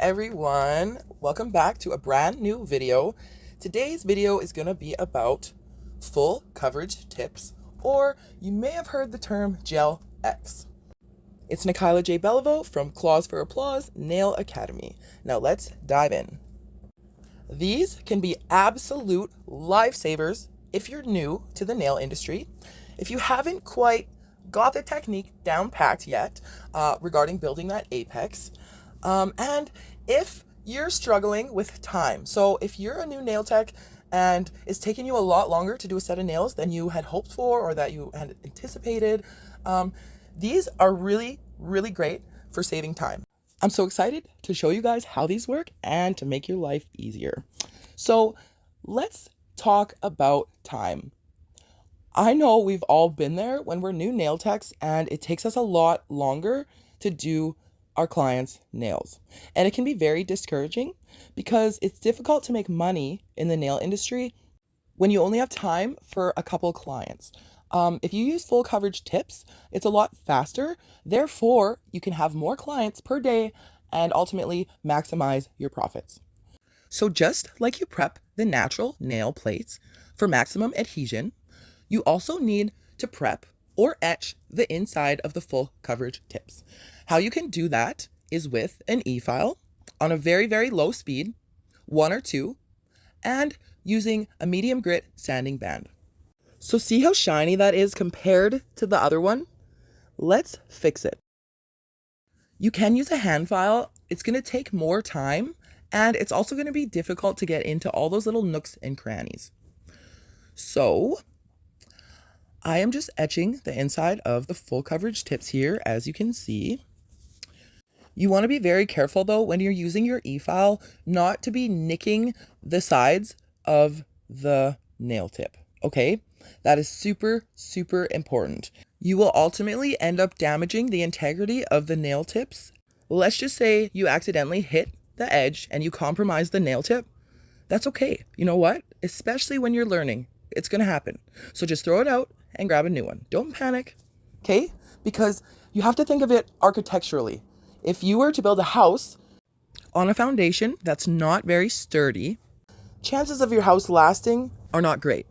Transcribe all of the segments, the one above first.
everyone, welcome back to a brand new video. Today's video is going to be about full coverage tips, or you may have heard the term Gel X. It's Nikayla J. Beliveau from Claws for Applause Nail Academy. Now let's dive in. These can be absolute lifesavers if you're new to the nail industry. If you haven't quite got the technique down packed yet regarding building that apex, and if you're struggling with time. So if you're a new nail tech and it's taking you a lot longer to do a set of nails than you had hoped for or that you had anticipated, these are really, really great for saving time. I'm so excited to show you guys how these work and to make your life easier. So let's talk about time. I know we've all been there when we're new nail techs and it takes us a lot longer to do our clients' nails. And it can be very discouraging because it's difficult to make money in the nail industry when you only have time for a couple clients. If you use full coverage tips, it's a lot faster. Therefore, you can have more clients per day and ultimately maximize your profits. So just like you prep the natural nail plates for maximum adhesion, you also need to prep or etch the inside of the full coverage tips. How you can do that is with an e-file on a very, very low speed, 1 or 2, and using a medium grit sanding band. So see how shiny that is compared to the other one? Let's fix it. You can use a hand file. It's going to take more time, and it's also going to be difficult to get into all those little nooks and crannies. So I am just etching the inside of the full coverage tips here, as you can see. You want to be very careful though when you're using your e-file not to be nicking the sides of the nail tip, okay? That is super, super important. You will ultimately end up damaging the integrity of the nail tips. Let's just say you accidentally hit the edge and you compromise the nail tip. That's okay. You know what? Especially when you're learning, it's going to happen. So just throw it out and grab a new one. Don't panic, okay? Because you have to think of it architecturally. If you were to build a house on a foundation that's not very sturdy, chances of your house lasting are not great,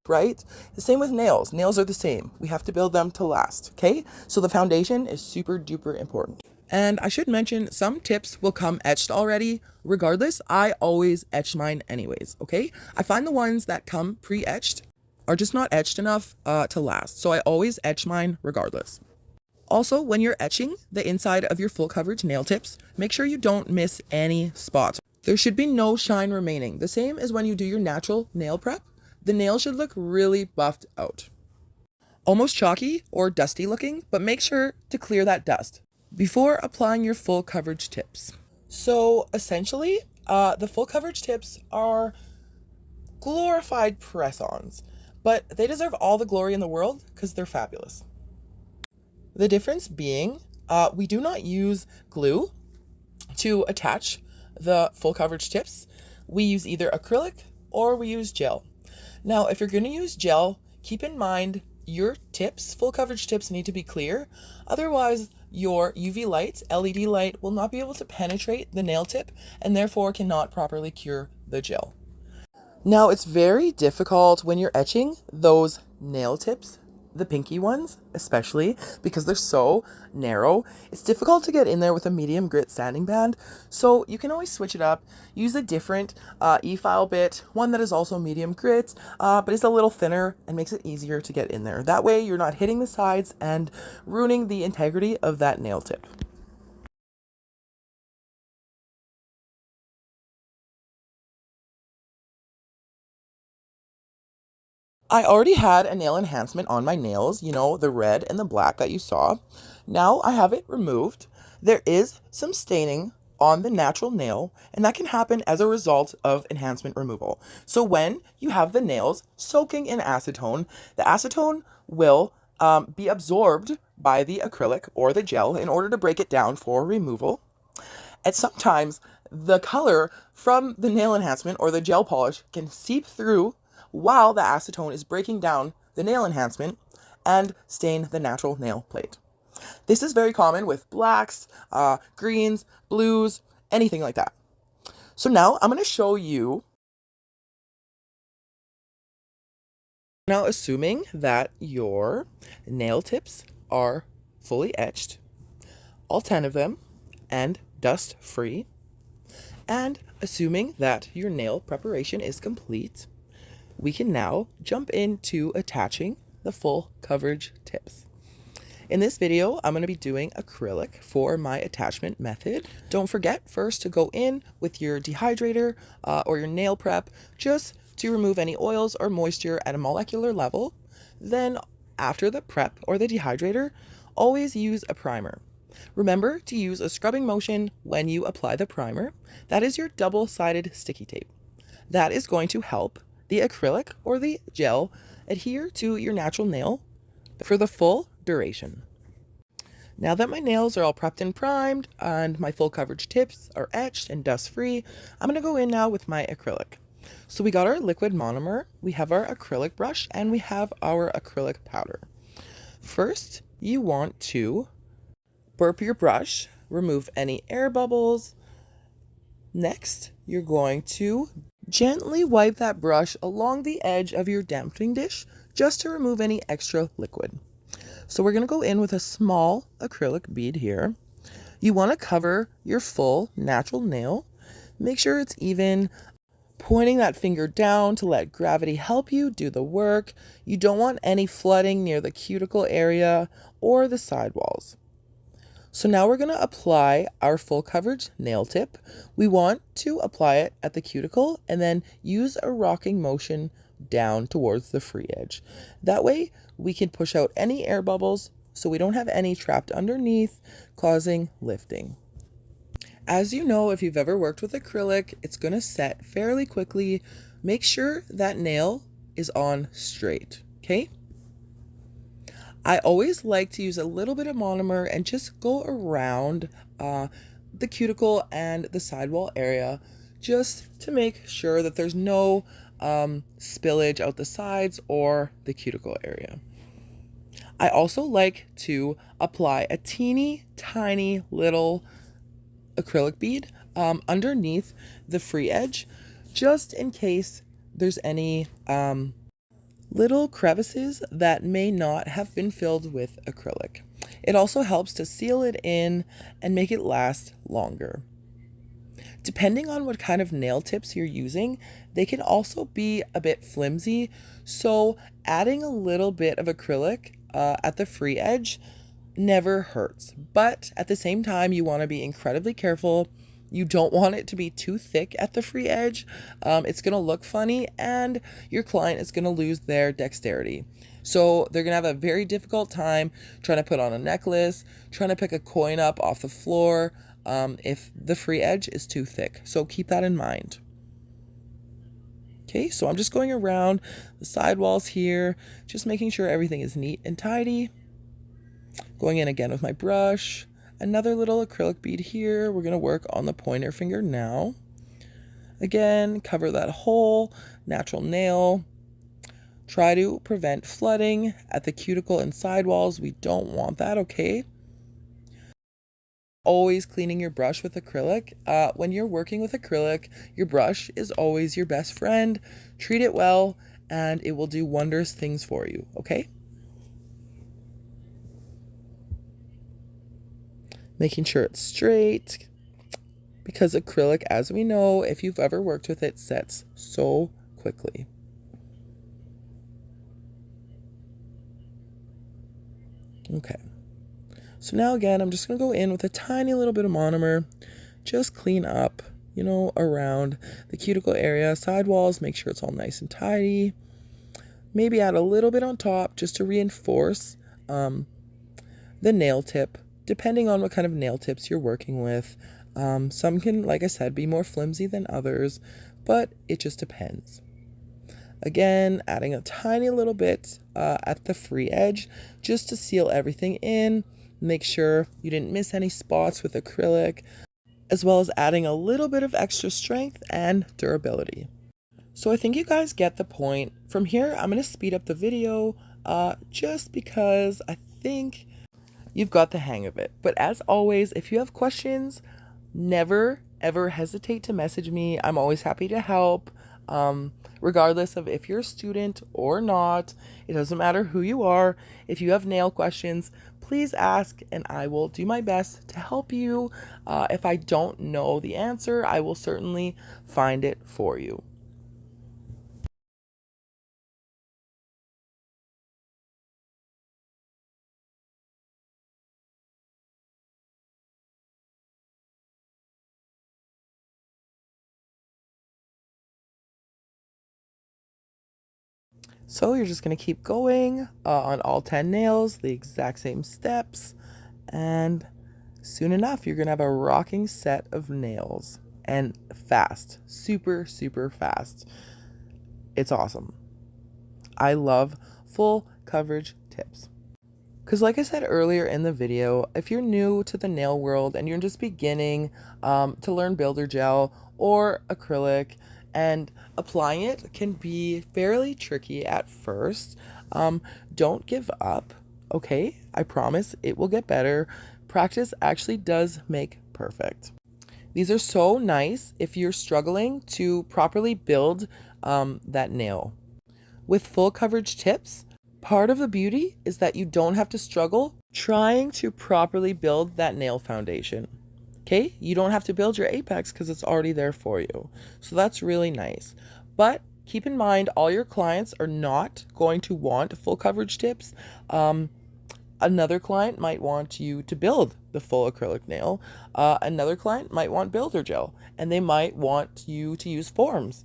right? The same with nails. Nails are the same. We have to build them to last, okay? So the foundation is super duper important. And I should mention some tips will come etched already. Regardless, I always etch mine anyways, okay? I find the ones that come pre-etched are just not etched enough to last. So I always etch mine regardless. Also, when you're etching the inside of your full coverage nail tips, make sure you don't miss any spots. There should be no shine remaining. The same as when you do your natural nail prep. The nail should look really buffed out. Almost chalky or dusty looking, but make sure to clear that dust before applying your full coverage tips. So essentially, the full coverage tips are glorified press-ons, but they deserve all the glory in the world because they're fabulous. The difference being, we do not use glue to attach the full coverage tips. We use either acrylic or we use gel. Now, if you're going to use gel, keep in mind your tips, full coverage tips, need to be clear. Otherwise, your UV light, LED light, will not be able to penetrate the nail tip and therefore cannot properly cure the gel. Now, it's very difficult when you're etching those nail tips, the pinky ones especially, because they're so narrow. It's difficult to get in there with a medium grit sanding band, so you can always switch it up. Use a different e-file bit, one that is also medium grit, but is a little thinner and makes it easier to get in there. That way you're not hitting the sides and ruining the integrity of that nail tip. I already had a nail enhancement on my nails, you know, the red and the black that you saw. Now I have it removed. There is some staining on the natural nail, and that can happen as a result of enhancement removal. So when you have the nails soaking in acetone, the acetone will be absorbed by the acrylic or the gel in order to break it down for removal. And sometimes the color from the nail enhancement or the gel polish can seep through while the acetone is breaking down the nail enhancement and stain the natural nail plate. This is very common with blacks, greens, blues, anything like that. So now I'm going to show you. Now, assuming that your nail tips are fully etched, all 10 of them, and dust free, and assuming that your nail preparation is complete, we can now jump into attaching the full coverage tips. In this video, I'm going to be doing acrylic for my attachment method. Don't forget first to go in with your dehydrator or your nail prep just to remove any oils or moisture at a molecular level. Then after the prep or the dehydrator, always use a primer. Remember to use a scrubbing motion when you apply the primer. That is your double-sided sticky tape. That is going to help the acrylic or the gel adhere to your natural nail for the full duration. Now that my nails are all prepped and primed and my full coverage tips are etched and dust free, I'm going to go in now with my acrylic. So we got our liquid monomer, we have our acrylic brush, and we have our acrylic powder. First, you want to burp your brush, remove any air bubbles. Next, you're going to gently wipe that brush along the edge of your dampening dish just to remove any extra liquid. So we're going to go in with a small acrylic bead here. You want to cover your full natural nail. Make sure it's even, pointing that finger down to let gravity help you do the work. You don't want any flooding near the cuticle area or the sidewalls. So now we're going to apply our full coverage nail tip. We want to apply it at the cuticle and then use a rocking motion down towards the free edge. That way we can push out any air bubbles so we don't have any trapped underneath causing lifting. As you know, if you've ever worked with acrylic, it's going to set fairly quickly. Make sure that nail is on straight, okay? I always like to use a little bit of monomer and just go around the cuticle and the sidewall area just to make sure that there's no spillage out the sides or the cuticle area. I also like to apply a teeny tiny little acrylic bead underneath the free edge just in case there's any little crevices that may not have been filled with acrylic. It also helps to seal it in and make it last longer. Depending on what kind of nail tips you're using, they can also be a bit flimsy, so adding a little bit of acrylic at the free edge never hurts. But at the same time, you want to be incredibly careful. You don't want it to be too thick at the free edge. It's going to look funny and your client is going to lose their dexterity. So they're going to have a very difficult time trying to put on a necklace, trying to pick a coin up off the floor if the free edge is too thick. So keep that in mind. Okay, so I'm just going around the sidewalls here, just making sure everything is neat and tidy. Going in again with my brush. Another little acrylic bead here. We're going to work on the pointer finger now. Again, cover that whole natural nail. Try to prevent flooding at the cuticle and sidewalls. We don't want that, okay? Always cleaning your brush with acrylic. When you're working with acrylic, your brush is always your best friend. Treat it well, and it will do wondrous things for you, okay? Making sure it's straight, because acrylic, as we know, if you've ever worked with it, sets so quickly. Okay, so now again, I'm just going to go in with a tiny little bit of monomer, just clean up, around the cuticle area, sidewalls, make sure it's all nice and tidy. Maybe add a little bit on top just to reinforce the nail tip. Depending on what kind of nail tips you're working with. Some can, like I said, be more flimsy than others, but it just depends. Again, adding a tiny little bit at the free edge just to seal everything in. Make sure you didn't miss any spots with acrylic, as well as adding a little bit of extra strength and durability. So I think you guys get the point. From here, I'm going to speed up the video just because I think you've got the hang of it. But as always, if you have questions, never ever hesitate to message me. I'm always happy to help. Regardless of if you're a student or not, it doesn't matter who you are. If you have nail questions, please ask and I will do my best to help you. If I don't know the answer, I will certainly find it for you. So you're just going to keep going on all 10 nails, the exact same steps, and soon enough, you're going to have a rocking set of nails, and fast, super, super fast. It's awesome. I love full coverage tips. Because like I said earlier in the video, if you're new to the nail world and you're just beginning to learn builder gel or acrylic, and applying it can be fairly tricky at first, don't give up, okay? I promise it will get better. Practice actually does make perfect. These are so nice if you're struggling to properly build that nail. With full coverage tips, part of the beauty is that you don't have to struggle trying to properly build that nail foundation. Okay, you don't have to build your apex because it's already there for you. So that's really nice. But keep in mind, all your clients are not going to want full coverage tips. Another client might want you to build the full acrylic nail. Another client might want builder gel, and they might want you to use forms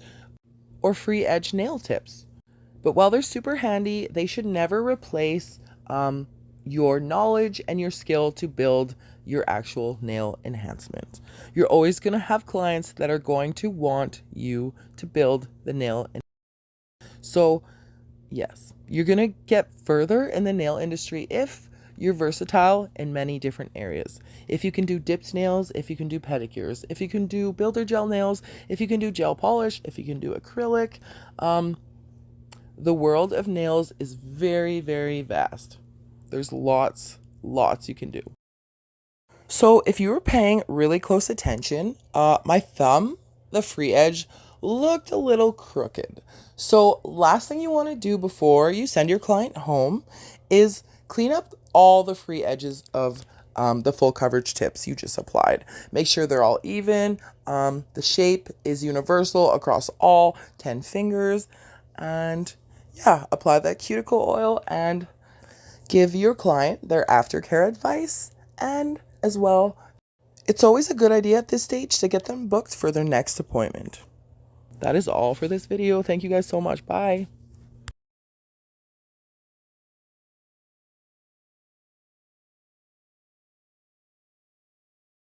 or free edge nail tips. But while they're super handy, they should never replace your knowledge and your skill to build your actual nail enhancement. You're always going to have clients that are going to want you to build the nail. So yes, you're going to get further in the nail industry if you're versatile in many different areas. If you can do dipped nails, if you can do pedicures, if you can do builder gel nails, if you can do gel polish, if you can do acrylic, the world of nails is very, very vast. There's lots you can do. So if you were paying really close attention, my thumb, the free edge, looked a little crooked. So last thing you want to do before you send your client home is clean up all the free edges of the full coverage tips you just applied. Make sure they're all even. The shape is universal across all 10 fingers. And yeah, apply that cuticle oil and give your client their aftercare advice. And as well, it's always a good idea at this stage to get them booked for their next appointment. That is all for this video. Thank you guys so much. Bye.